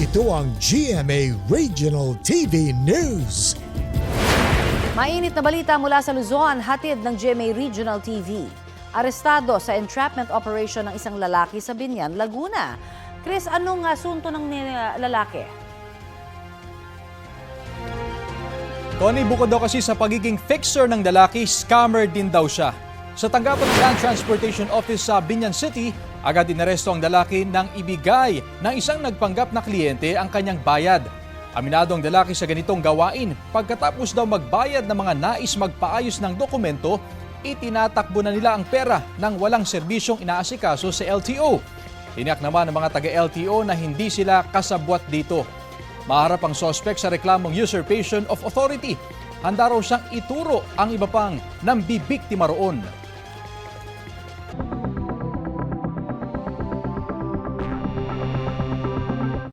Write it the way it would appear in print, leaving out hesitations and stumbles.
Ito ang GMA Regional TV News. Mainit na balita mula sa Luzon, hatid ng GMA Regional TV. Arestado sa entrapment operation ng isang lalaki sa Binyan, Laguna. Chris, anong asunto ng lalaki? Tony, bukod daw kasi sa pagiging fixer ng lalaki, scammer din daw siya. Sa tanggapan ng Land Transportation Office sa Binyan City, agad inaresto ang lalaki nang ibigay ng isang nagpanggap na kliyente ang kanyang bayad. Aminado ang lalaki sa ganitong gawain. Pagkatapos daw magbayad ng mga nais magpaayos ng dokumento, itinatakbo na nila ang pera nang walang serbisyong inaasikaso sa LTO. Tiniyak naman ng mga taga-LTO na hindi sila kasabwat dito. Maharap ang suspect sa reklamong usurpation of authority. Handa raw siyang ituro ang iba pang nambibiktima roon.